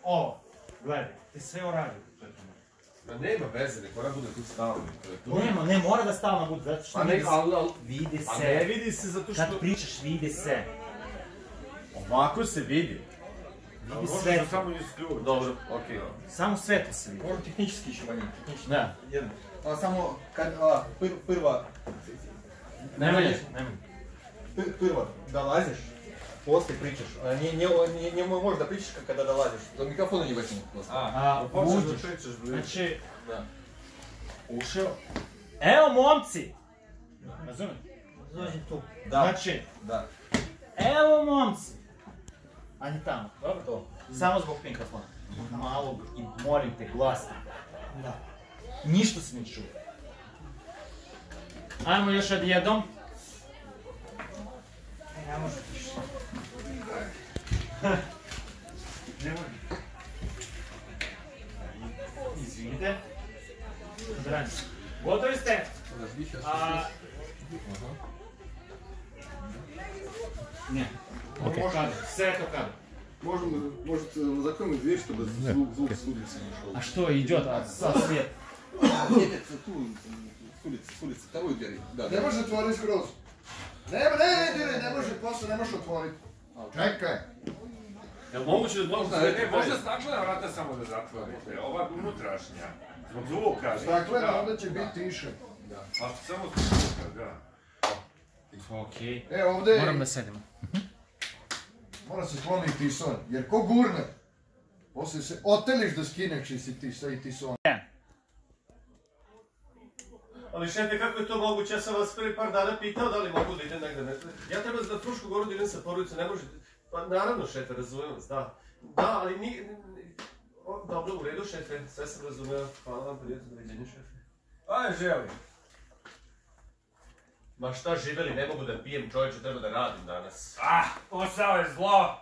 ovo, gledaj, ti sve uradi. Ma nema veze, nek mora bude tu stalno. Ne mora da stalno bude, zato što vidi se. A ne vidi se zato što... Kad pričaš, vidi se. Ovako se vidi. Vidi sve. Samo isključi. Dobro, okej. Samo svetlo se vidi. Možda tehnički išće vanji. Da. Jedno. Samo kad prva... Nemoj. Prva dolaziš, poslije pričaš. Njemu možeš da pričaš kada dolaziš. Do mikrofona ne bacimo. Uđeš. Znači... Ušao. Evo momci! Razumem? Dođi tu. Znači... Evo momci! Ajde tamo. Dobro to. Samo zbog mikrofona. Malog i molim te glasno. Da. Ništa se ne čuje. Ajmo još odjednom. Ne može više. Ne može. Izvinite. Zdravi. Gotovi ste? Ne. Sve to kada. Možete zakrojem dvije, чтобы звук с улицы не шел. А что, идет со свет? Нет, tu, s ulice, вторую дверь. Ne može otvoriti skroz. Ne može, posle ne može otvoriti. Čekaj. Jel moguće da to sve? Možda staklena vrata samo da zatvorite, ova unutrašnja. Zbog zvuka. Staklena, onda će biti tiše. Pa samo zvuka, da. Okej. Ovdje... Moram da sedimo. Mora se skloniti tison, jer ko gurne, poslije se oteliš da skineš i si ti tison. Ali šefe, kako je to moguće? Ja sam vas prvi par dana pitao da li mogu da idem negdje. Ja treba na Frušku goru da idem sa porodicom, ne možete. Pa naravno šefe, razumijem vas, da. Da, ali nije... Dobro, u redu šefe, sve sam razumio. Hvala vam, prijatno doviđenju šefe. Aj, želi. Ma šta živeli, ne mogu da pijem čovječe, treba da radim danas. Posao je zlo!